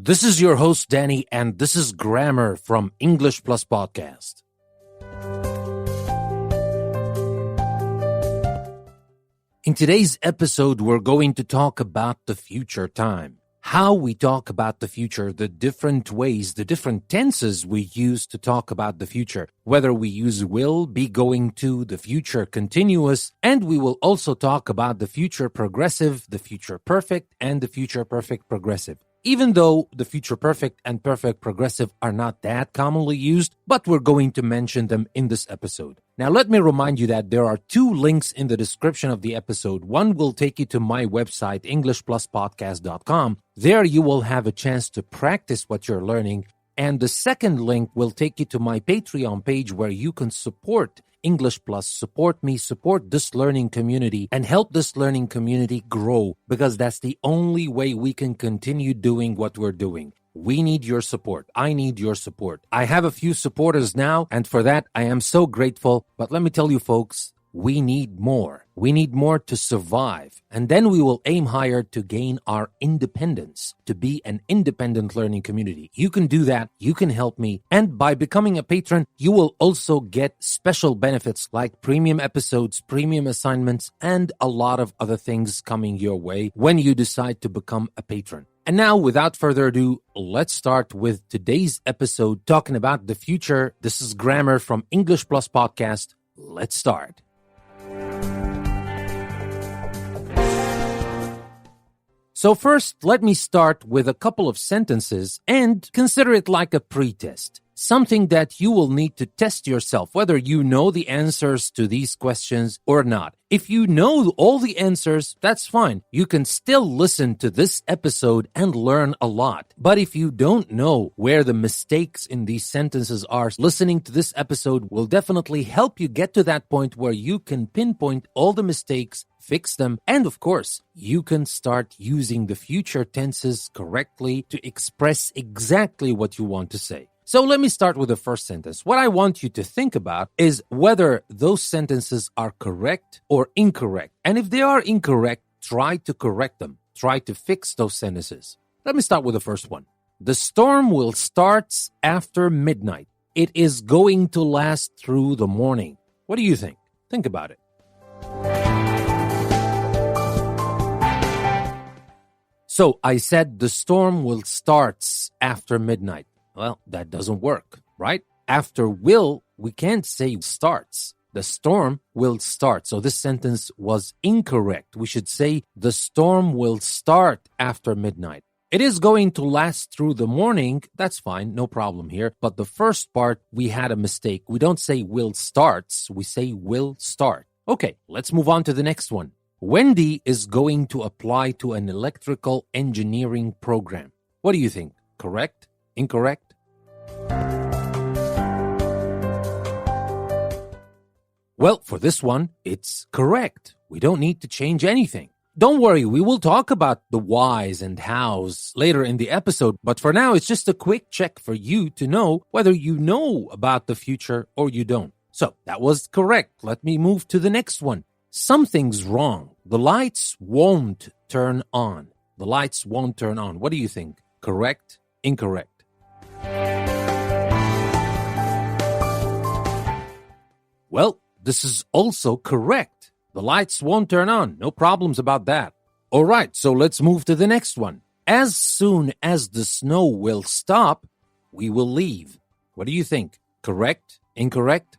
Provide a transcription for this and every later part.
This is your host, Danny, and this is Grammar from English Plus Podcast. In today's episode, we're going to talk about the future time. How we talk about the future, the different ways, the different tenses we use to talk about the future, whether we use will, be going to, the future continuous, and we will also talk about the future progressive, the future perfect, and the future perfect progressive. Even though the future perfect and perfect progressive are not that commonly used, but we're going to mention them in this episode. Now, let me remind you that there are two links in the description of the episode. One will take you to my website, EnglishPlusPodcast.com. There you will have a chance to practice what you're learning. And the second link will take you to my Patreon page where you can support English Plus, support me, support this learning community, and help this learning community grow, because that's the only way we can continue doing what we're doing. We need your support. I need your support. I have a few supporters now, and for that, I am so grateful. But let me tell you, folks, we need more. We need more to survive. And then we will aim higher to gain our independence, to be an independent learning community. You can do that. You can help me. And by becoming a patron, you will also get special benefits like premium episodes, premium assignments, and a lot of other things coming your way when you decide to become a patron. And now, without further ado, let's start with today's episode talking about the future. This is Grammar from English Plus Podcast. Let's start. So first, let me start with a couple of sentences and consider it like a pretest. Something that you will need to test yourself, whether you know the answers to these questions or not. If you know all the answers, that's fine. You can still listen to this episode and learn a lot. But if you don't know where the mistakes in these sentences are, listening to this episode will definitely help you get to that point where you can pinpoint all the mistakes, fix them, and of course, you can start using the future tenses correctly to express exactly what you want to say. So let me start with the first sentence. What I want you to think about is whether those sentences are correct or incorrect. And if they are incorrect, try to correct them. Try to fix those sentences. Let me start with the first one. The storm will start after midnight. It is going to last through the morning. What do you think? Think about it. So I said the storm will start after midnight. Well, that doesn't work, right? After will, we can't say starts. The storm will start. So this sentence was incorrect. We should say the storm will start after midnight. It is going to last through the morning. That's fine. No problem here. But the first part, we had a mistake. We don't say will starts. We say will start. Okay, let's move on to the next one. Wendy is going to apply to an electrical engineering program. What do you think? Correct? Incorrect? Well, for this one, it's correct. We don't need to change anything. Don't worry, we will talk about the whys and hows later in the episode, but for now, it's just a quick check for you to know whether you know about the future or you don't. So, that was correct. Let me move to the next one. Something's wrong. The lights won't turn on. The lights won't turn on. What do you think? Correct? Incorrect? Well, this is also correct. The lights won't turn on. No problems about that. All right, so let's move to the next one. As soon as the snow will stop, we will leave. What do you think? Correct? Incorrect?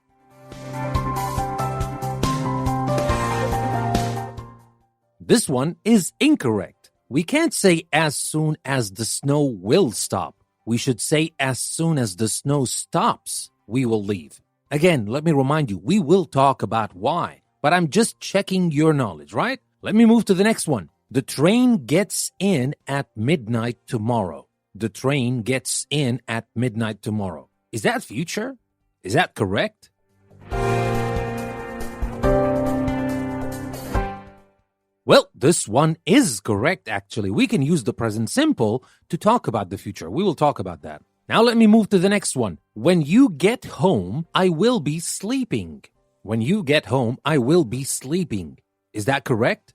This one is incorrect. We can't say as soon as the snow will stop. We should say as soon as the snow stops, we will leave. Again, let me remind you, we will talk about why, but I'm just checking your knowledge, right? Let me move to the next one. The train gets in at midnight tomorrow. The train gets in at midnight tomorrow. Is that future? Is that correct? Well, this one is correct, actually. We can use the present simple to talk about the future. We will talk about that. Now let me move to the next one. When you get home, I will be sleeping. When you get home, I will be sleeping. Is that correct?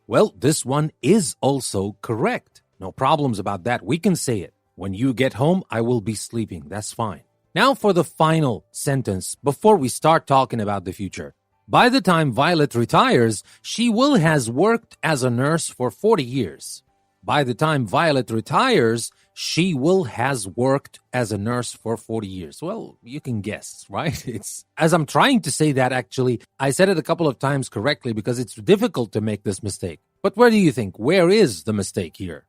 Well, this one is also correct. No problems about that. We can say it. When you get home, I will be sleeping. That's fine. Now for the final sentence before we start talking about the future. By the time Violet retires, she will has worked as a nurse for 40 years. By the time Violet retires, she will has worked as a nurse for 40 years. Well, you can guess, right? It's as I'm trying to say that, actually, I said it a couple of times correctly because it's difficult to make this mistake. But where do you think? Where is the mistake here?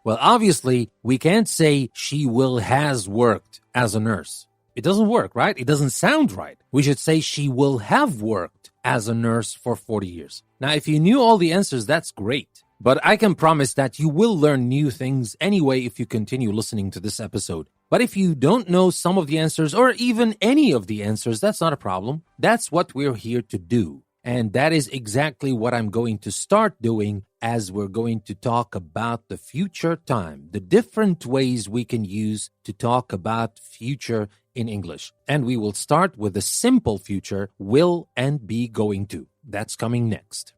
Well, obviously, we can't say she will has worked as a nurse. It doesn't work, right? It doesn't sound right. We should say she will have worked as a nurse for 40 years. Now, if you knew all the answers, that's great. But I can promise that you will learn new things anyway if you continue listening to this episode. But if you don't know some of the answers or even any of the answers, that's not a problem. That's what we're here to do. And that is exactly what I'm going to start doing as we're going to talk about the future time, the different ways we can use to talk about future in English. And we will start with the simple future, will and be going to. That's coming next.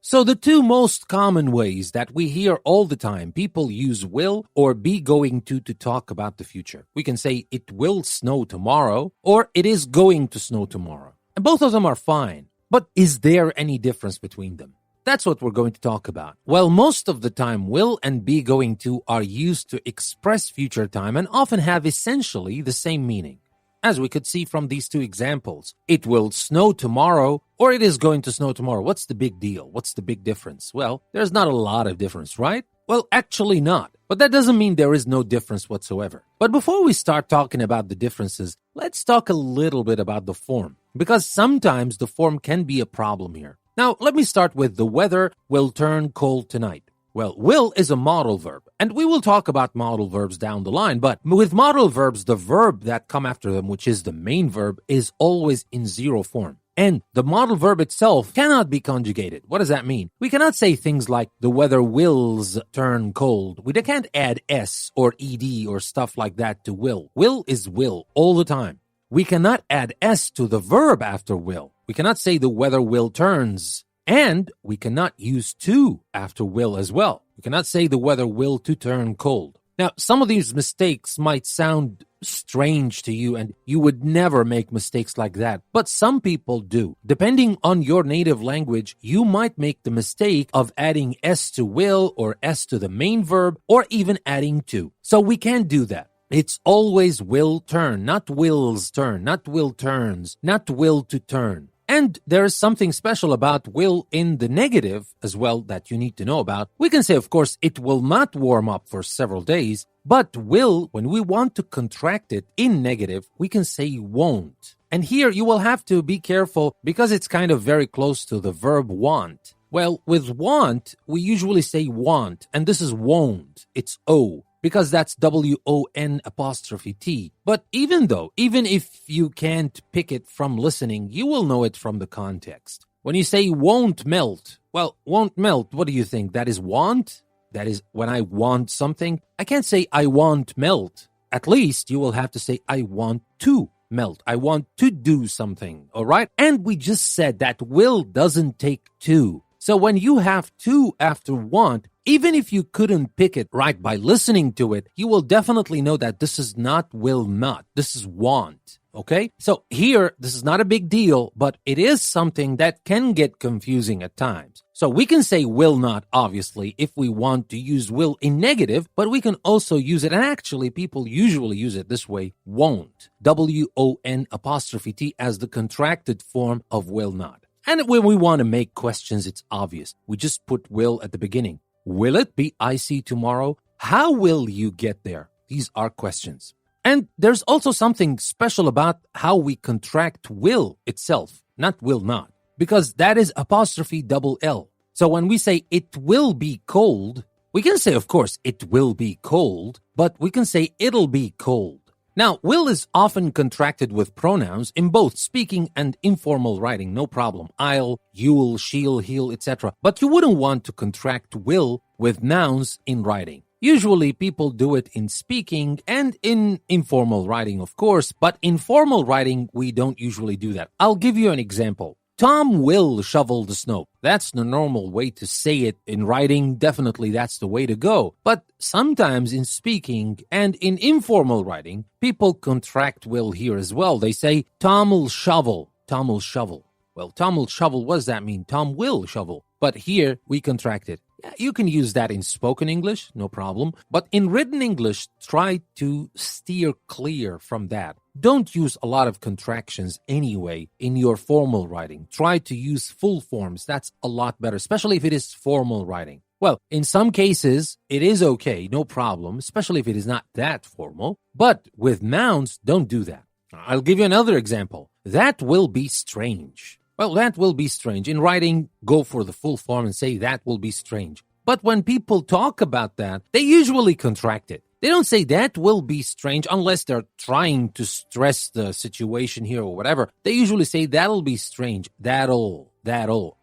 So the two most common ways that we hear all the time people use will or be going to talk about the future. We can say it will snow tomorrow or it is going to snow tomorrow. And both of them are fine. But is there any difference between them? That's what we're going to talk about. Well, most of the time, will and be going to are used to express future time and often have essentially the same meaning. As we could see from these two examples, it will snow tomorrow or it is going to snow tomorrow. What's the big deal? What's the big difference? Well, there's not a lot of difference, right? Well, actually not. But that doesn't mean there is no difference whatsoever. But before we start talking about the differences, let's talk a little bit about the form, because sometimes the form can be a problem here. Now, let me start with the weather will turn cold tonight. Well, will is a modal verb, and we will talk about modal verbs down the line, but with modal verbs, the verb that come after them, which is the main verb, is always in zero form. And the modal verb itself cannot be conjugated. What does that mean? We cannot say things like the weather wills turn cold. We can't add s or ed or stuff like that to will. Will is will all the time. We cannot add s to the verb after will. We cannot say the weather will turns. And we cannot use to after will as well. We cannot say the weather will to turn cold. Now, some of these mistakes might sound strange to you and you would never make mistakes like that, but some people do. Depending on your native language, you might make the mistake of adding s to will or s to the main verb or even adding to. So we can't do that. It's always will turn, not will's turn, not will turns, not will to turn. And there is something special about will in the negative as well that you need to know about. We can say, of course, it will not warm up for several days, but will, when we want to contract it in negative, we can say won't. And here you will have to be careful because it's kind of very close to the verb want. Well, with want, we usually say want, and this is won't. It's O. Because that's W-O-N''T. But even if you can't pick it from listening, you will know it from the context. When you say won't melt, well, won't melt, what do you think? That is want? That is when I want something? I can't say I want melt. At least you will have to say I want to melt. I want to do something, all right? And we just said that will doesn't take to. So when you have to after want, even if you couldn't pick it right by listening to it, you will definitely know that this is not will not. This is want, okay? So here, this is not a big deal, but it is something that can get confusing at times. So we can say will not, obviously, if we want to use will in negative, but we can also use it, and actually people usually use it this way, won't. W-O-N''T as the contracted form of will not. And when we want to make questions, it's obvious. We just put will at the beginning. Will it be icy tomorrow? How will you get there? These are questions. And there's also something special about how we contract will itself, not will not, because that is 'L. So when we say it will be cold, we can say, of course, it will be cold, but we can say it'll be cold. Now, will is often contracted with pronouns in both speaking and informal writing, no problem. I'll, you'll, she'll, he'll, etc. But you wouldn't want to contract will with nouns in writing. Usually people do it in speaking and in informal writing, of course, but in formal writing, we don't usually do that. I'll give you an example. Tom will shovel the snow. That's the normal way to say it in writing. Definitely that's the way to go. But sometimes in speaking and in informal writing, people contract will here as well. They say, Tom will shovel. Tom will shovel. Well, Tom will shovel, what does that mean? Tom will shovel. But here we contract it. You can use that in spoken English, no problem. But in written English, try to steer clear from that. Don't use a lot of contractions anyway in your formal writing. Try to use full forms. That's a lot better, especially if it is formal writing. Well, in some cases, it is okay, no problem, especially if it is not that formal. But with nouns, don't do that. I'll give you another example. That will be strange. Well, that will be strange. In writing, go for the full form and say that will be strange. But when people talk about that, they usually contract it. They don't say that will be strange unless they're trying to stress the situation here or whatever. They usually say that'll be strange. That'll.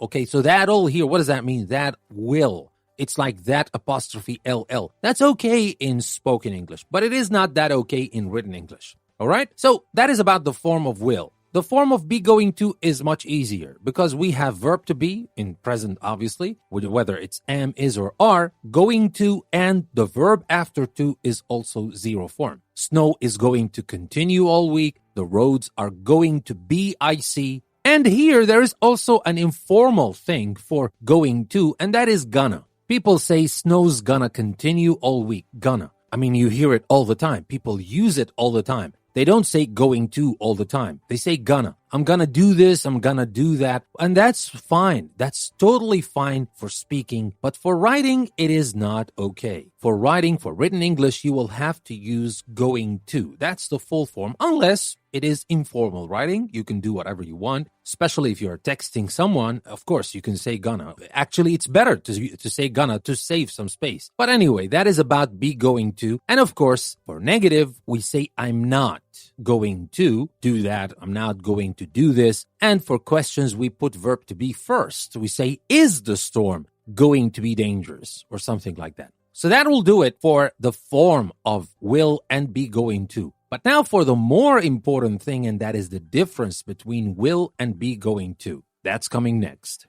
Okay, so that'll here, what does that mean? That will. It's like that apostrophe LL. That's okay in spoken English, but it is not that okay in written English. All right? So that is about the form of will. The form of be going to is much easier because we have verb to be in present, obviously, whether it's am, is, or are, going to, and the verb after to is also zero form. Snow is going to continue all week. The roads are going to be icy. And here there is also an informal thing for going to, and that is gonna. People say snow's gonna continue all week. Gonna. I mean, you hear it all the time. People use it all the time. They don't say going to all the time. They say gonna. I'm gonna do this, I'm gonna do that. And that's fine. That's totally fine for speaking. But for writing, it is not okay. For writing, for written English, you will have to use going to. That's the full form. Unless it is informal writing. You can do whatever you want. Especially if you're texting someone, of course, you can say gonna. Actually, it's better to say gonna to save some space. But anyway, that is about be going to. And of course, for negative, we say I'm not going to do that. I'm not going to do this. And for questions, we put verb to be first. We say, is the storm going to be dangerous? Or something like that. So that will do it for the form of will and be going to. But now for the more important thing, and that is the difference between will and be going to. That's coming next.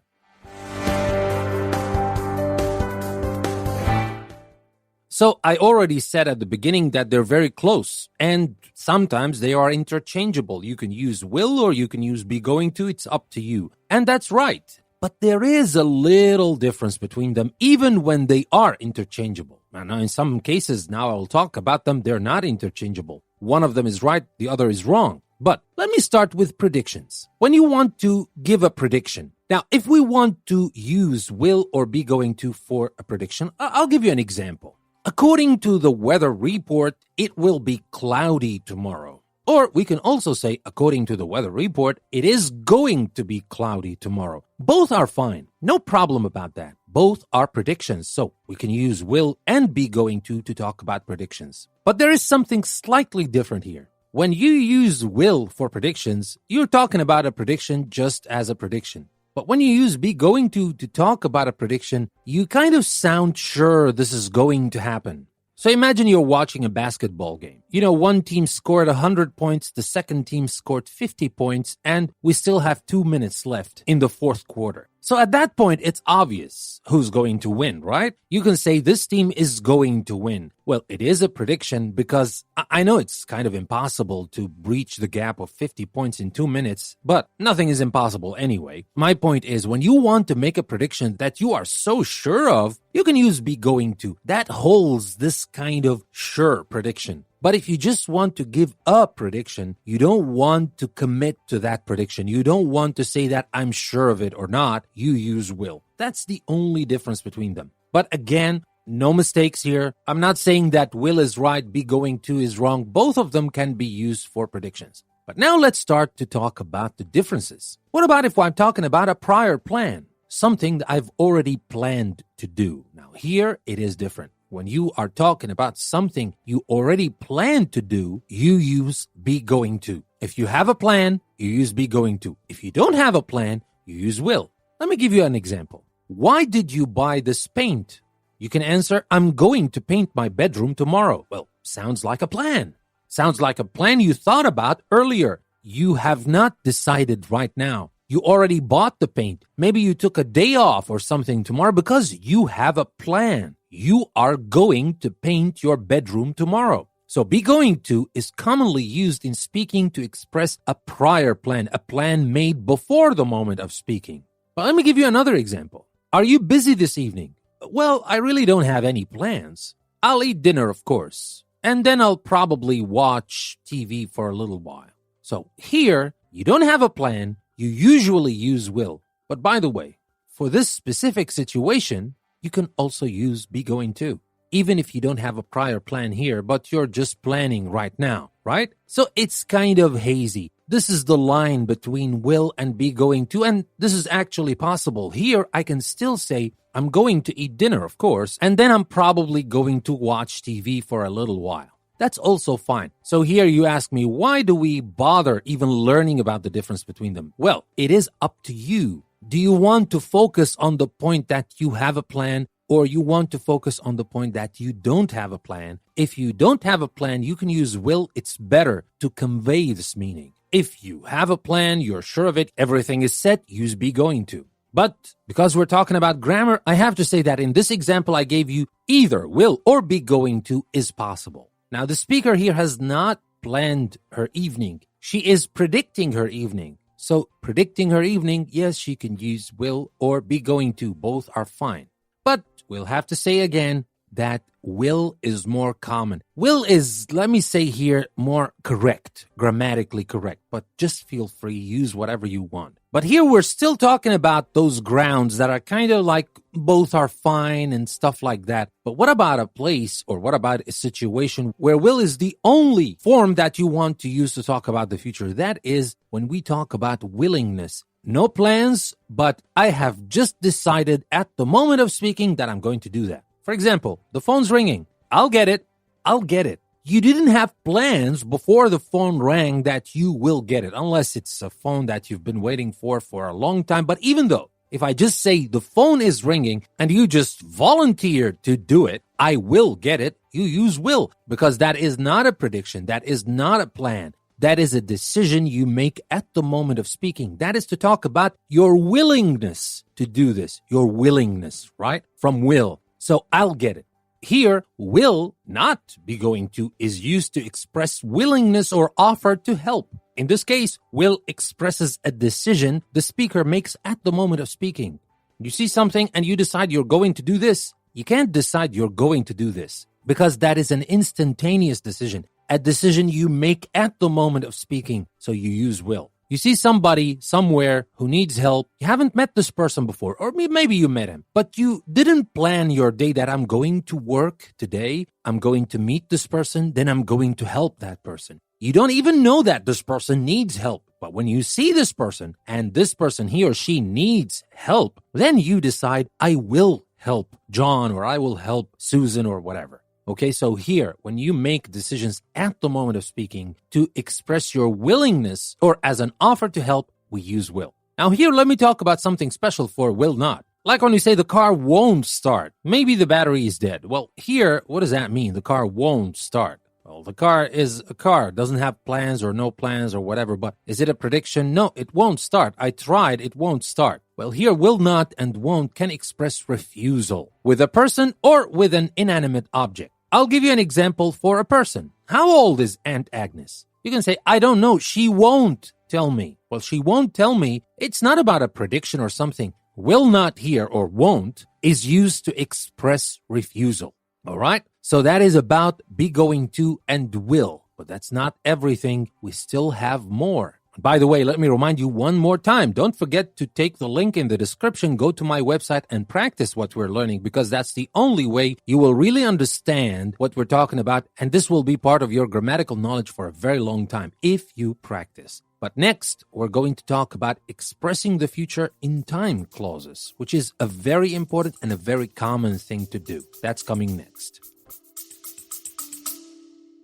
So I already said at the beginning that they're very close, and sometimes they are interchangeable. You can use will or you can use be going to. It's up to you. And that's right. But there is a little difference between them, even when they are interchangeable. Now, in some cases, now I'll talk about them, they're not interchangeable. One of them is right, the other is wrong. But let me start with predictions. When you want to give a prediction, now, if we want to use will or be going to for a prediction, I'll give you an example. According to the weather report, it will be cloudy tomorrow. Or we can also say, according to the weather report, it is going to be cloudy tomorrow. Both are fine. No problem about that. Both are predictions, so we can use will and be going to talk about predictions. But there is something slightly different here. When you use will for predictions, you're talking about a prediction just as a prediction. But when you use be going to talk about a prediction, you kind of sound sure this is going to happen. So imagine you're watching a basketball game. You know, one team scored 100 points, the second team scored 50 points, and we still have 2 minutes left in the fourth quarter. So at that point, it's obvious who's going to win, right? You can say this team is going to win. Well, it is a prediction because I know it's kind of impossible to breach the gap of 50 points in 2 minutes, but nothing is impossible anyway. My point is, when you want to make a prediction that you are so sure of, you can use be going to. That holds this kind of sure prediction. But if you just want to give a prediction, you don't want to commit to that prediction. You don't want to say that I'm sure of it or not. You use will. That's the only difference between them. But again, no mistakes here. I'm not saying that will is right, be going to is wrong. Both of them can be used for predictions. But now let's start to talk about the differences. What about if I'm talking about a prior plan? Something that I've already planned to do. Now here it is different. When you are talking about something you already planned to do, you use be going to. If you have a plan, you use be going to. If you don't have a plan, you use will. Let me give you an example. Why did you buy this paint? You can answer, I'm going to paint my bedroom tomorrow. Well, sounds like a plan. Sounds like a plan you thought about earlier. You have not decided right now. You already bought the paint. Maybe you took a day off or something tomorrow because you have a plan. You are going to paint your bedroom tomorrow. So be going to is commonly used in speaking to express a prior plan, a plan made before the moment of speaking. But let me give you another example. Are you busy this evening? Well, I really don't have any plans. I'll eat dinner, of course, and then I'll probably watch TV for a little while. So here, you don't have a plan. You usually use will. But by the way, for this specific situation, you can also use be going to, even if you don't have a prior plan here, but you're just planning right now, right? So it's kind of hazy. This is the line between will and be going to, and this is actually possible. Here, I can still say, I'm going to eat dinner, of course, and then I'm probably going to watch TV for a little while. That's also fine. So here you ask me, why do we bother even learning about the difference between them? Well, it is up to you. Do you want to focus on the point that you have a plan, or you want to focus on the point that you don't have a plan? If you don't have a plan, you can use will. It's better to convey this meaning. If you have a plan, you're sure of it, everything is set, use be going to. But because we're talking about grammar, I have to say that in this example I gave you, either will or be going to is possible. Now, the speaker here has not planned her evening. She is predicting her evening. So predicting her evening, yes, she can use will or be going to. Both are fine. But we'll have to say again that will is more common. Will is, let me say here, more correct, grammatically correct. But just feel free, use whatever you want. But here we're still talking about those grounds that are kind of like both are fine and stuff like that. But what about a place or what about a situation where will is the only form that you want to use to talk about the future? That is when we talk about willingness. No plans, but I have just decided at the moment of speaking that I'm going to do that. For example, the phone's ringing. I'll get it. I'll get it. You didn't have plans before the phone rang that you will get it, unless it's a phone that you've been waiting for a long time. But even though, if I just say the phone is ringing and you just volunteered to do it, I will get it, you use will, because that is not a prediction. That is not a plan. That is a decision you make at the moment of speaking. That is to talk about your willingness to do this, your willingness, right? From will. So I'll get it. Here, will not be going to is used to express willingness or offer to help. In this case, will expresses a decision the speaker makes at the moment of speaking. You see something and you decide you're going to do this. You can't decide you're going to do this because that is an instantaneous decision, a decision you make at the moment of speaking. So you use will. You see somebody somewhere who needs help. You haven't met this person before, or maybe you met him, but you didn't plan your day that I'm going to work today. I'm going to meet this person. Then I'm going to help that person. You don't even know that this person needs help. But when you see this person and this person, he or she needs help, then you decide, I will help John or I will help Susan or whatever. Okay, so here, when you make decisions at the moment of speaking to express your willingness or as an offer to help, we use will. Now here, let me talk about something special for will not. Like when you say the car won't start, maybe the battery is dead. Well, here, what does that mean? The car won't start. Well, the car is a car, doesn't have plans or no plans or whatever, but is it a prediction? No, it won't start. I tried, it won't start. Well, here, will not and won't can express refusal with a person or with an inanimate object. I'll give you an example for a person. How old is Aunt Agnes? You can say, I don't know. She won't tell me. Well, she won't tell me. It's not about a prediction or something. Will not here or won't is used to express refusal. All right? So that is about be going to and will. But that's not everything. We still have more. By the way, let me remind you one more time. Don't forget to take the link in the description, go to my website and practice what we're learning because that's the only way you will really understand what we're talking about. And this will be part of your grammatical knowledge for a very long time if you practice. But next, we're going to talk about expressing the future in time clauses, which is a very important and a very common thing to do. That's coming next.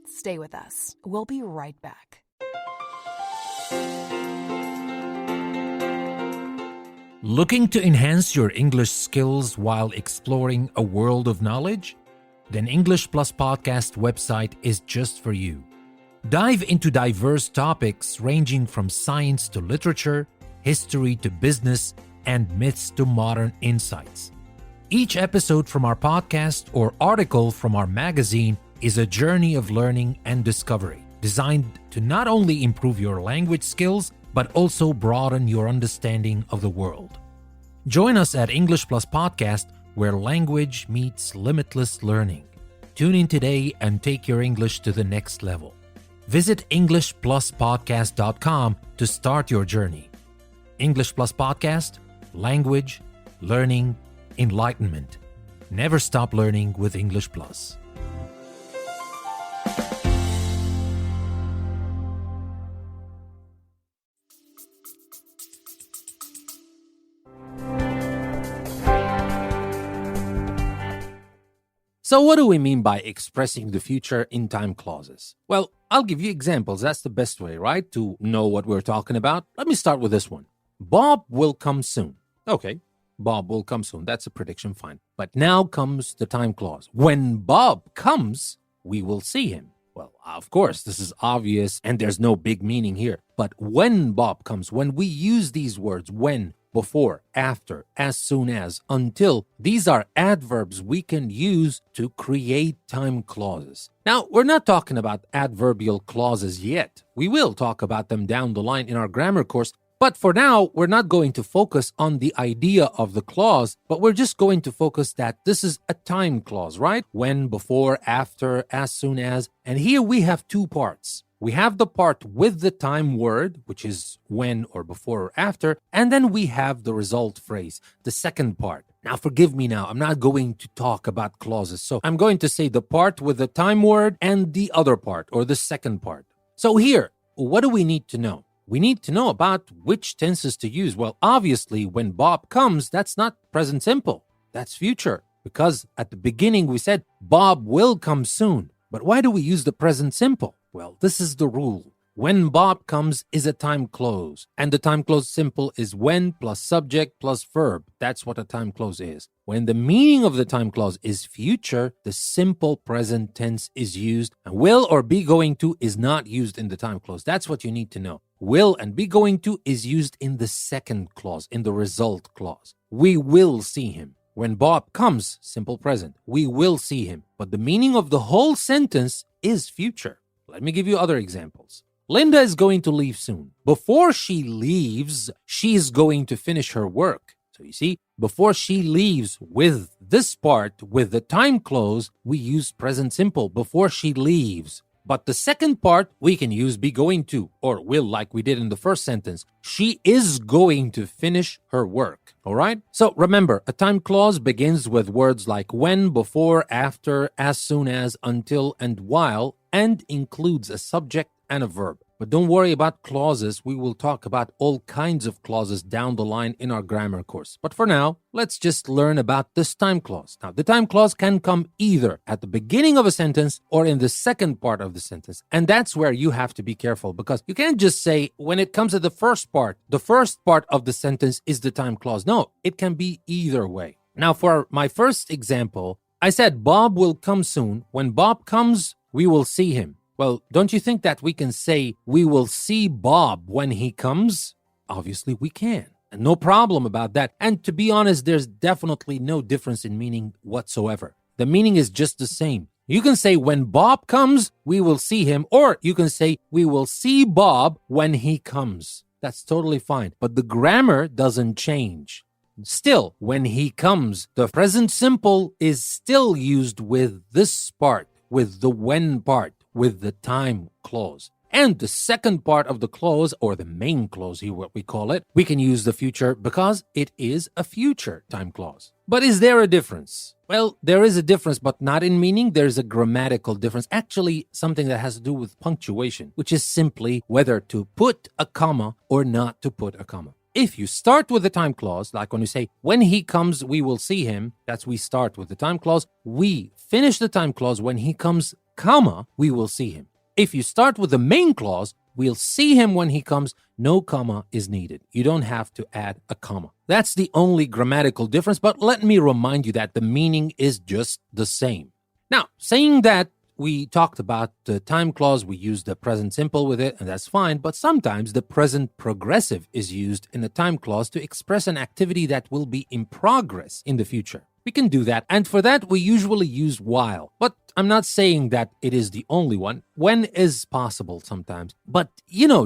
Stay with us. We'll be right back. Looking to enhance your English skills while exploring a world of knowledge? Then English Plus Podcast website is just for you. Dive into diverse topics ranging from science to literature, history to business, and myths to modern insights. Each episode from our podcast or article from our magazine is a journey of learning and discovery, designed to not only improve your language skills, but also broaden your understanding of the world. Join us at English Plus Podcast, where language meets limitless learning. Tune in today and take your English to the next level. Visit EnglishPlusPodcast.com to start your journey. English Plus Podcast, language, learning, enlightenment. Never stop learning with English Plus. So what do we mean by expressing the future in time clauses? Well, I'll give you examples. That's the best way, right, to know what we're talking about. Let me start with this one. Bob will come soon. Okay, Bob will come soon. That's a prediction, fine. But now comes the time clause. When Bob comes, we will see him. Well, of course, this is obvious and there's no big meaning here. But when Bob comes, when we use these words, when, before, after, as soon as, until, these are adverbs we can use to create time clauses. Now, we're not talking about adverbial clauses yet. We will talk about them down the line in our grammar course. But for now, we're not going to focus on the idea of the clause, but we're just going to focus that this is a time clause, right? When, before, after, as soon as. And here we have two parts. We have the part with the time word, which is when or before or after, and then we have the result phrase, the second part. Now, forgive me now, I'm not going to talk about clauses. So I'm going to say the part with the time word and the other part, or the second part. So here, what do we need to know? We need to know about which tenses to use. Well, obviously, when Bob comes, that's not present simple. That's future. Because at the beginning, we said Bob will come soon. But why do we use the present simple? Well, this is the rule. When Bob comes is a time clause. And the time clause simple is when plus subject plus verb. That's what a time clause is. When the meaning of the time clause is future, the simple present tense is used. And will or be going to is not used in the time clause. That's what you need to know. Will and be going to is used in the second clause, in the result clause. We will see him. When Bob comes, simple present, we will see him. But the meaning of the whole sentence is future. Let me give you other examples. Linda is going to leave soon. Before she leaves, she's going to finish her work. So you see, before she leaves with this part, with the time clause, we use present simple, before she leaves. But the second part, we can use be going to, or will, like we did in the first sentence. She is going to finish her work, all right? So remember, a time clause begins with words like when, before, after, as soon as, until, and while, and includes a subject and a verb. But don't worry about clauses. We will talk about all kinds of clauses down the line in our grammar course. But for now, let's just learn about this time clause. Now, the time clause can come either at the beginning of a sentence or in the second part of the sentence. And that's where you have to be careful, because you can't just say when it comes to the first part of the sentence is the time clause. No, it can be either way. Now, for my first example, I said Bob will come soon. When Bob comes, we will see him. Well, don't you think that we can say we will see Bob when he comes? Obviously, we can. And no problem about that. And to be honest, there's definitely no difference in meaning whatsoever. The meaning is just the same. You can say when Bob comes, we will see him. Or you can say we will see Bob when he comes. That's totally fine. But the grammar doesn't change. Still, when he comes, the present simple is still used with this part, with the when part, with the time clause. And the second part of the clause, or the main clause here, what we call it, we can use the future because it is a future time clause. But is there a difference? Well, there is a difference, but not in meaning. There's a grammatical difference. Actually, something that has to do with punctuation, which is simply whether to put a comma or not to put a comma. If you start with the time clause, like when you say, when he comes, we will see him, that's we start with the time clause. We finish the time clause, when he comes, comma, we will see him. If you start with the main clause, we'll see him when he comes, no comma is needed. You don't have to add a comma. That's the only grammatical difference, but let me remind you that the meaning is just the same. Now, saying that, we talked about the time clause, we used the present simple with it, and that's fine, but sometimes the present progressive is used in the time clause to express an activity that will be in progress in the future. We can do that, and for that we usually use while, but I'm not saying that it is the only one. When is possible sometimes. But,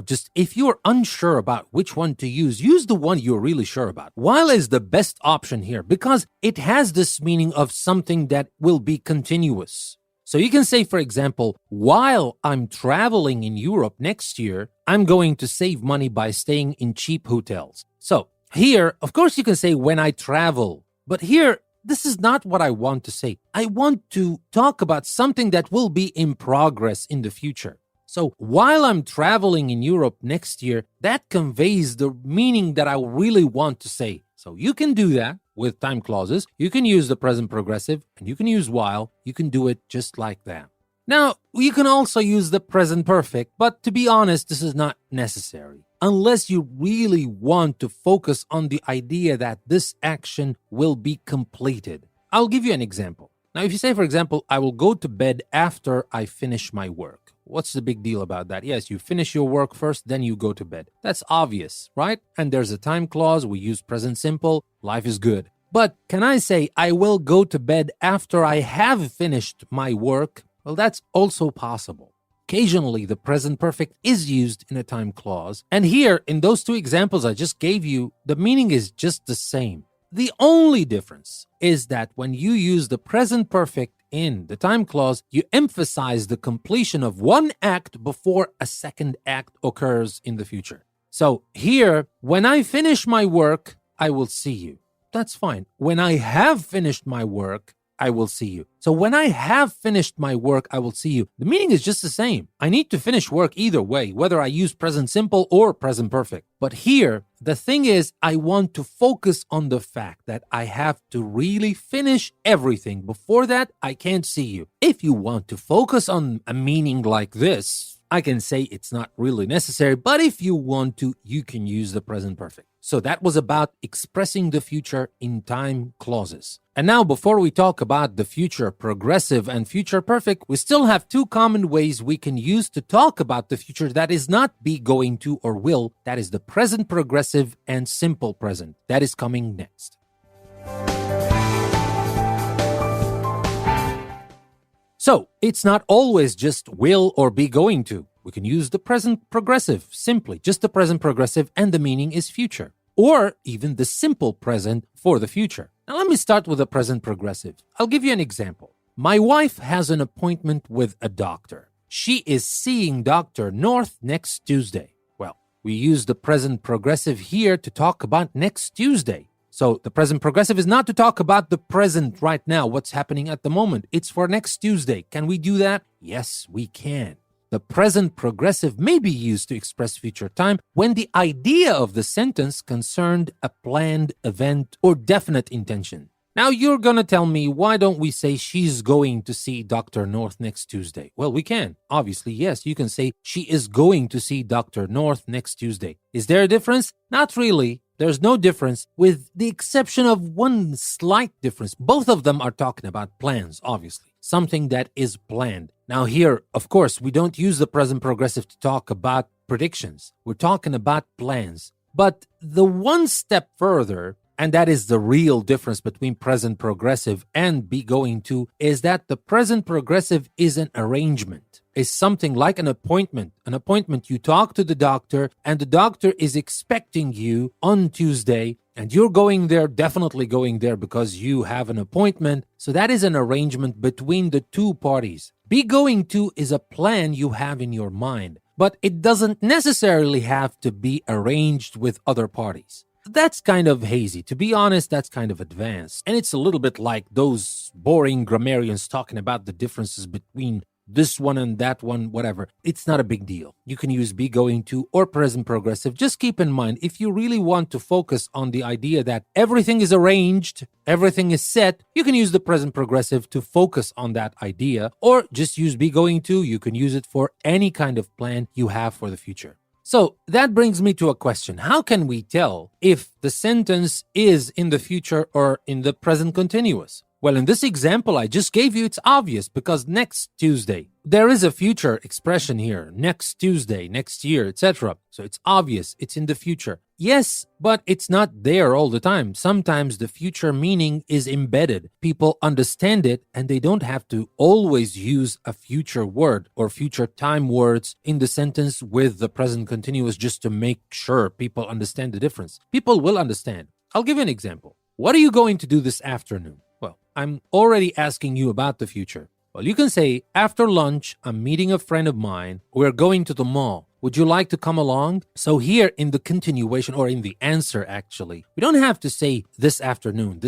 just if you're unsure about which one to use the one you're really sure about. While is the best option here because it has this meaning of something that will be continuous. So you can say, for example, while I'm traveling in Europe next year, I'm going to save money by staying in cheap hotels. So here, of course, you can say when I travel, but here, this is not what I want to say. I want to talk about something that will be in progress in the future. So while I'm traveling in Europe next year, that conveys the meaning that I really want to say. So you can do that with time clauses. You can use the present progressive and you can use while. You can do it just like that. Now, you can also use the present perfect, but to be honest, this is not necessary. Unless you really want to focus on the idea that this action will be completed. I'll give you an example. Now, if you say, for example, I will go to bed after I finish my work. What's the big deal about that? Yes, you finish your work first, then you go to bed. That's obvious, right? And there's a time clause. We use present simple. Life is good. But can I say I will go to bed after I have finished my work? Well, that's also possible. Occasionally, the present perfect is used in a time clause. And here, in those two examples I just gave you, the meaning is just the same. The only difference is that when you use the present perfect in the time clause, you emphasize the completion of one act before a second act occurs in the future. So here, when I finish my work, I will see you. That's fine. When I have finished my work, I will see you. So when I have finished my work, I will see you. The meaning is just the same. I need to finish work either way, whether I use present simple or present perfect. But here, the thing is, I want to focus on the fact that I have to really finish everything. Before that, I can't see you. If you want to focus on a meaning like this, I can say it's not really necessary, but if you want to, you can use the present perfect. So that was about expressing the future in time clauses. And now, before we talk about the future progressive and future perfect, we still have two common ways we can use to talk about the future that is not be, going to, or will. That is the present progressive and simple present. That is coming next. So, it's not always just will or be going to. We can use the present progressive, simply just the present progressive, and the meaning is future. Or even the simple present for the future. Now let me start with the present progressive. I'll give you an example. My wife has an appointment with a doctor. She is seeing Dr. North next Tuesday. Well, we use the present progressive here to talk about next Tuesday. So the present progressive is not to talk about the present right now, what's happening at the moment. It's for next Tuesday. Can we do that? Yes, we can. The present progressive may be used to express future time when the idea of the sentence concerned a planned event or definite intention. Now you're going to tell me, why don't we say she's going to see Dr. North next Tuesday? Well, we can. Obviously, yes, you can say she is going to see Dr. North next Tuesday. Is there a difference? Not really. There's no difference, with the exception of one slight difference. Both of them are talking about plans, obviously. Something that is planned. Now here, of course, we don't use the present progressive to talk about predictions. We're talking about plans. But the one step further, and that is the real difference between present progressive and be going to, is that the present progressive is an arrangement. Is something like an appointment. An appointment, you talk to the doctor, and the doctor is expecting you on Tuesday, and you're going there, definitely going there because you have an appointment. So that is an arrangement between the two parties. Be going to is a plan you have in your mind, but it doesn't necessarily have to be arranged with other parties. That's kind of hazy. To be honest, that's kind of advanced. And it's a little bit like those boring grammarians talking about the differences between this one and that one, whatever. It's not a big deal. You can use be going to or present progressive. Just keep in mind, if you really want to focus on the idea that everything is arranged, everything is set, you can use the present progressive to focus on that idea, or just use be going to. You can use it for any kind of plan you have for the future. So that brings me to a question. How can we tell if the sentence is in the future or in the present continuous? Well, in this example I just gave you, it's obvious because next Tuesday. There is a future expression here, next Tuesday, next year, etc. So it's obvious, it's in the future. Yes, but it's not there all the time. Sometimes the future meaning is embedded. People understand it and they don't have to always use a future word or future time words in the sentence with the present continuous just to make sure people understand the difference. People will understand. I'll give you an example. What are you going to do this afternoon? Well, I'm already asking you about the future. Well, you can say, after lunch, I'm meeting a friend of mine. We're going to the mall. Would you like to come along? So here in the continuation or in the answer, actually, we don't have to say this afternoon.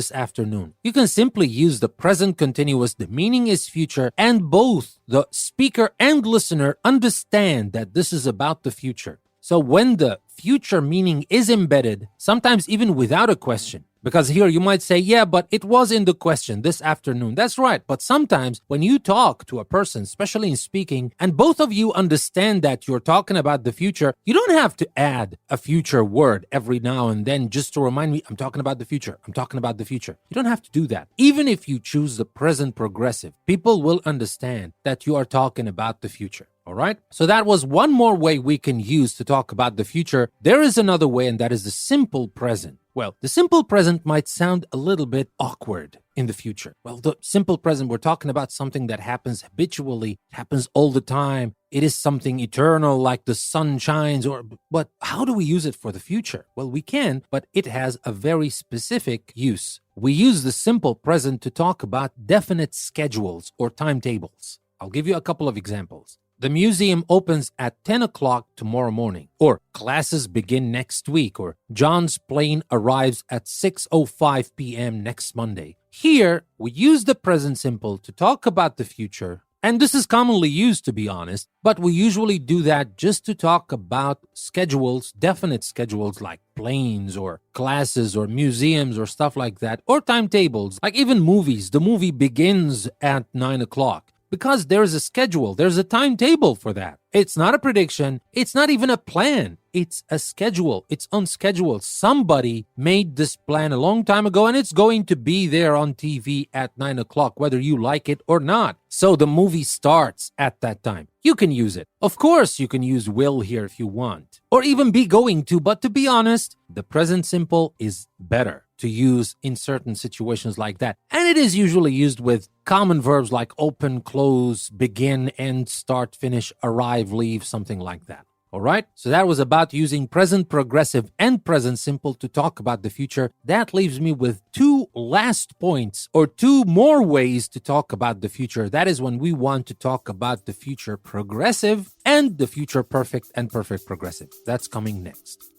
You can simply use the present continuous. The meaning is future, and both the speaker and listener understand that this is about the future. So when the future meaning is embedded, sometimes even without a question, because here you might say, yeah, but it was in the question this afternoon. That's right. But sometimes when you talk to a person, especially in speaking, and both of you understand that you're talking about the future, you don't have to add a future word every now and then just to remind me, I'm talking about the future. I'm talking about the future. You don't have to do that. Even if you choose the present progressive, people will understand that you are talking about the future. All right. So that was one more way we can use to talk about the future. There is another way, and that is the simple present. Well, the simple present might sound a little bit awkward in the future. Well, the simple present, we're talking about something that happens habitually, happens all the time. It is something eternal, like the sun shines, but how do we use it for the future? Well, we can, but it has a very specific use. We use the simple present to talk about definite schedules or timetables. I'll give you a couple of examples. The museum opens at 10 o'clock tomorrow morning, or classes begin next week, or John's plane arrives at 6:05 p.m. next Monday. Here, we use the present simple to talk about the future, and this is commonly used, to be honest, but we usually do that just to talk about schedules, definite schedules like planes or classes or museums or stuff like that, or timetables, like even movies. The movie begins at 9 o'clock. Because there's a schedule, there's a timetable for that. It's not a prediction, it's not even a plan. It's a schedule, it's unscheduled. Somebody made this plan a long time ago and it's going to be there on TV at 9 o'clock, whether you like it or not. So the movie starts at that time. You can use it. Of course, you can use will here if you want, or even be going to, but to be honest, the present simple is better to use in certain situations like that. And it is usually used with common verbs like open, close, begin, end, start, finish, arrive, leave, something like that. All right? So that was about using present progressive and present simple to talk about the future. That leaves me with two last points, or two more ways to talk about the future. That is when we want to talk about the future progressive and the future perfect and perfect progressive. That's coming next.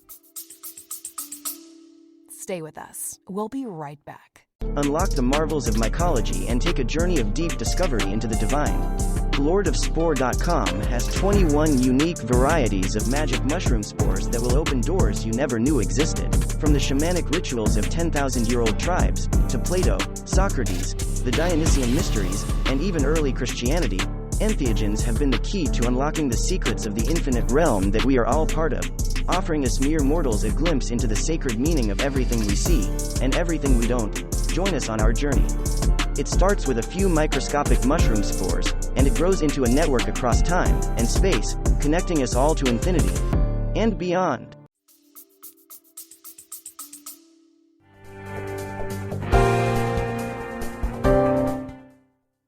Stay with us. We'll be right back. Unlock the marvels of mycology and take a journey of deep discovery into the divine. LordofSpore.com has 21 unique varieties of magic mushroom spores that will open doors you never knew existed. From the shamanic rituals of 10,000-year-old tribes, to Plato, Socrates, the Dionysian mysteries, and even early Christianity, entheogens have been the key to unlocking the secrets of the infinite realm that we are all part of, offering us mere mortals a glimpse into the sacred meaning of everything we see, and everything we don't. Join us on our journey. It starts with a few microscopic mushroom spores, and it grows into a network across time and space, connecting us all to infinity and beyond.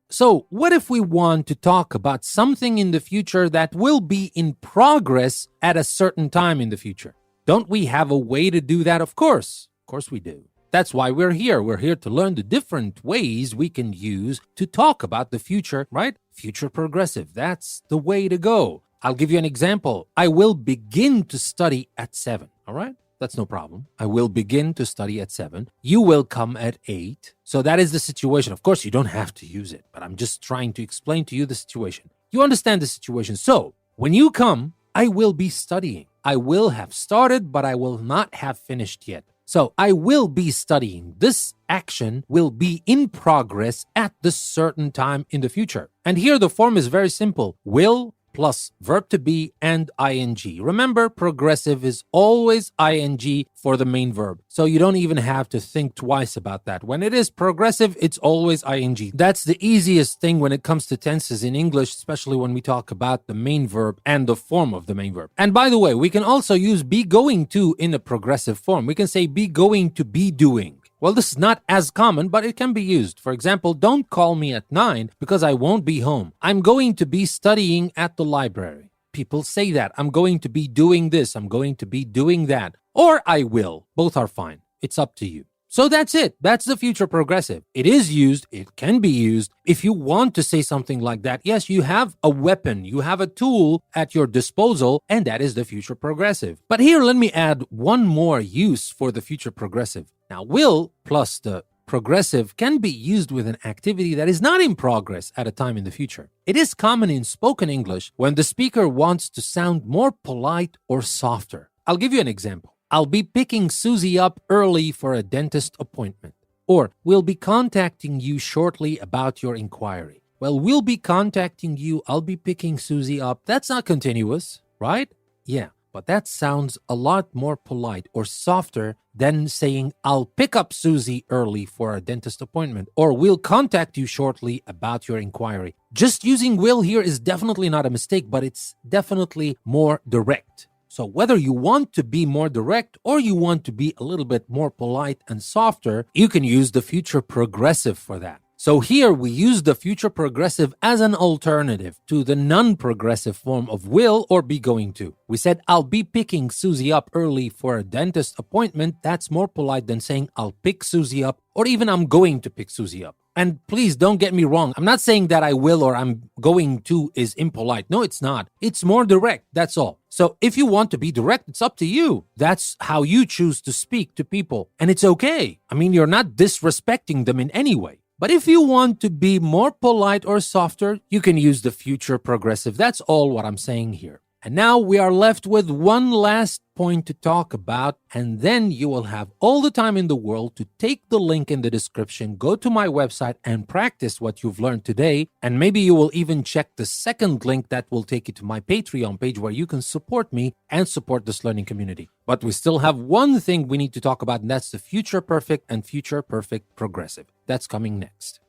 So, what if we want to talk about something in the future that will be in progress at a certain time in the future? Don't we have a way to do that? Of course we do. That's why we're here. We're here to learn the different ways we can use to talk about the future, right? Future progressive. That's the way to go. I'll give you an example. I will begin to study at 7, all right? That's no problem. I will begin to study at 7. You will come at 8. So that is the situation. Of course, you don't have to use it, but I'm just trying to explain to you the situation. You understand the situation. So when you come, I will be studying. I will have started, but I will not have finished yet. So I will be studying. This action will be in progress at this certain time in the future. And here the form is very simple. Will plus verb to be and ing. Remember, progressive is always ing for the main verb. So you don't even have to think twice about that. When it is progressive, it's always ing. That's the easiest thing when it comes to tenses in English, especially when we talk about the main verb and the form of the main verb. And by the way, we can also use be going to in a progressive form. We can say be going to be doing. Well, this is not as common, but it can be used. For example, don't call me at 9 because I won't be home. I'm going to be studying at the library. People say that. I'm going to be doing this. I'm going to be doing that. Or I will. Both are fine. It's up to you. So that's it. That's the future progressive. It is used. It can be used. If you want to say something like that, yes, you have a weapon. You have a tool at your disposal, and that is the future progressive. But here, let me add one more use for the future progressive. Now, will plus the progressive can be used with an activity that is not in progress at a time in the future. It is common in spoken English when the speaker wants to sound more polite or softer. I'll give you an example. I'll be picking Susie up early for a dentist appointment. Or, we'll be contacting you shortly about your inquiry. Well, we'll be contacting you, I'll be picking Susie up. That's not continuous, right? Yeah. But that sounds a lot more polite or softer than saying, I'll pick up Susie early for a dentist appointment, or we'll contact you shortly about your inquiry. Just using will here is definitely not a mistake, but it's definitely more direct. So whether you want to be more direct or you want to be a little bit more polite and softer, you can use the future progressive for that. So here we use the future progressive as an alternative to the non-progressive form of will or be going to. We said, I'll be picking Susie up early for a dentist appointment. That's more polite than saying, I'll pick Susie up, or even I'm going to pick Susie up. And please don't get me wrong. I'm not saying that I will or I'm going to is impolite. No, it's not. It's more direct. That's all. So if you want to be direct, it's up to you. That's how you choose to speak to people. And it's okay. I mean, you're not disrespecting them in any way. But if you want to be more polite or softer, you can use the future progressive. That's all what I'm saying here. And now we are left with one last point to talk about, and then you will have all the time in the world to take the link in the description, go to my website and practice what you've learned today, and maybe you will even check the second link that will take you to my Patreon page where you can support me and support this learning community. But we still have one thing we need to talk about, and that's the future perfect and future perfect progressive. That's coming next.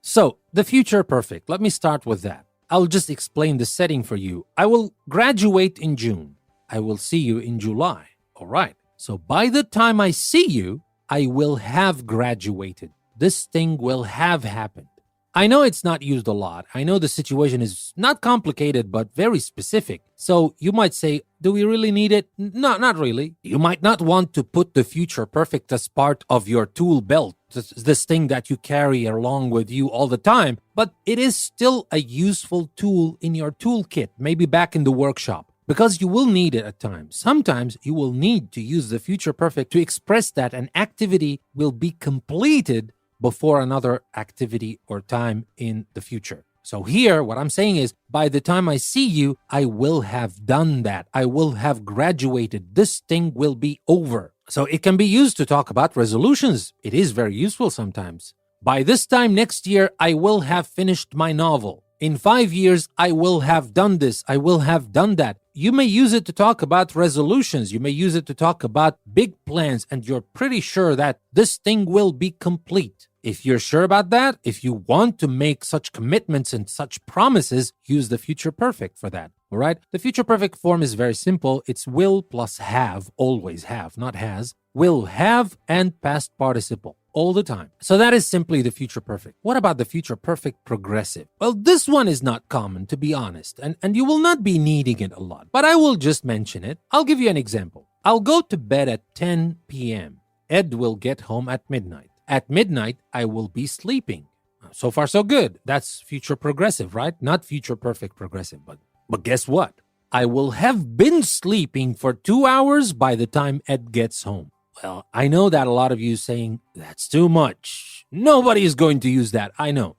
So, the future perfect, let me start with that. I'll just explain the setting for you. I will graduate in June. I will see you in July. All right. So, by the time I see you, I will have graduated. This thing will have happened. I know it's not used a lot. I know the situation is not complicated, but very specific. So you might say, do we really need it? No, not really. You might not want to put the future perfect as part of your tool belt, this thing that you carry along with you all the time, but it is still a useful tool in your toolkit, maybe back in the workshop, because you will need it at times. Sometimes you will need to use the future perfect to express that an activity will be completed before another activity or time in the future. So here, what I'm saying is, by the time I see you, I will have done that. I will have graduated. This thing will be over. So it can be used to talk about resolutions. It is very useful sometimes. By this time next year, I will have finished my novel. In 5 years, I will have done this. I will have done that. You may use it to talk about resolutions. You may use it to talk about big plans, and you're pretty sure that this thing will be complete. If you're sure about that, if you want to make such commitments and such promises, use the future perfect for that. All right? The future perfect form is very simple. It's will plus have, always have, not has. Will have and past participle all the time. So that is simply the future perfect. What about the future perfect progressive? Well, this one is not common, to be honest, and you will not be needing it a lot, but I will just mention it. I'll give you an example. I'll go to bed at 10 p.m. Ed will get home at midnight. At midnight, I will be sleeping. So far, so good. That's future progressive, right? Not future perfect progressive, but guess what? I will have been sleeping for 2 hours by the time Ed gets home. Well, I know that a lot of you saying, that's too much. Nobody is going to use that. I know.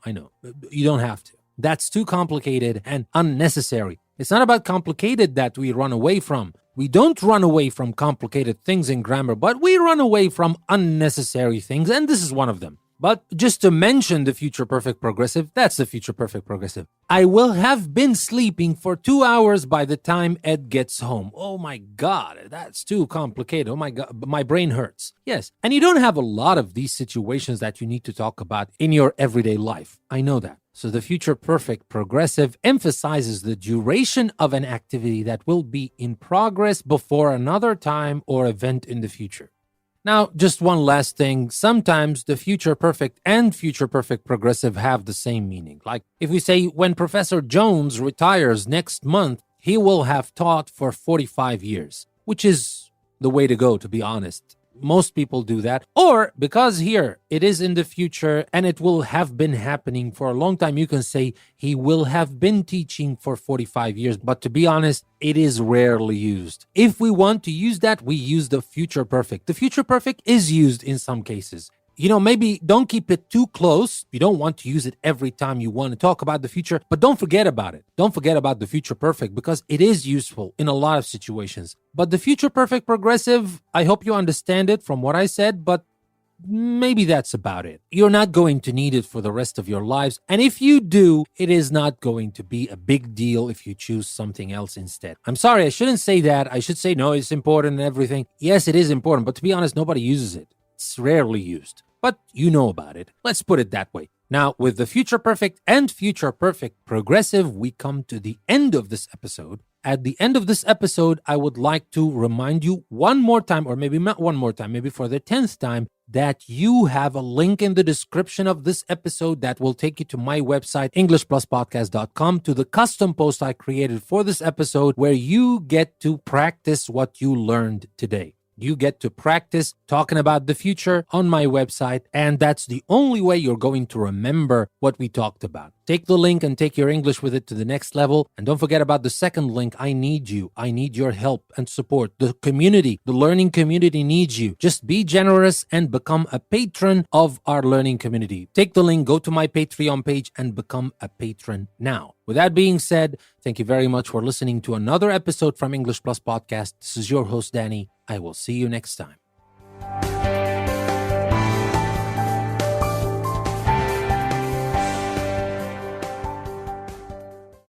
You don't have to. That's too complicated and unnecessary. It's not about complicated that we run away from. We don't run away from complicated things in grammar, but we run away from unnecessary things, and this is one of them. But just to mention the future perfect progressive, that's the future perfect progressive. I will have been sleeping for 2 hours by the time Ed gets home. Oh my God, that's too complicated. Oh my God, my brain hurts. Yes, and you don't have a lot of these situations that you need to talk about in your everyday life. I know that. So the future perfect progressive emphasizes the duration of an activity that will be in progress before another time or event in the future. Now, just one last thing. Sometimes the future perfect and future perfect progressive have the same meaning. Like if we say when Professor Jones retires next month, he will have taught for 45 years, which is the way to go, to be honest. Most people do that. Or because here it is in the future and it will have been happening for a long time, you can say he will have been teaching for 45 years. But to be honest, it is rarely used. If we want to use that, we use the future perfect. The future perfect is used in some cases. Maybe don't keep it too close. You don't want to use it every time you want to talk about the future, but don't forget about it. Don't forget about the future perfect because it is useful in a lot of situations. But the future perfect progressive, I hope you understand it from what I said, but maybe that's about it. You're not going to need it for the rest of your lives. And if you do, it is not going to be a big deal if you choose something else instead. I'm sorry, I shouldn't say that. I should say, no, it's important and everything. Yes, it is important, but to be honest, nobody uses it. It's rarely used. But you know about it. Let's put it that way. Now, with the future perfect and future perfect progressive, we come to the end of this episode. At the end of this episode, I would like to remind you one more time, or maybe not one more time, maybe for the 10th time, that you have a link in the description of this episode that will take you to my website, EnglishPlusPodcast.com, to the custom post I created for this episode where you get to practice what you learned today. You get to practice talking about the future on my website, and that's the only way you're going to remember what we talked about. Take the link and take your English with it to the next level. And don't forget about the second link. I need you. I need your help and support. The community, the learning community needs you. Just be generous and become a patron of our learning community. Take the link, go to my Patreon page and become a patron now. With that being said, thank you very much for listening to another episode from English Plus Podcast. This is your host, Danny. I will see you next time.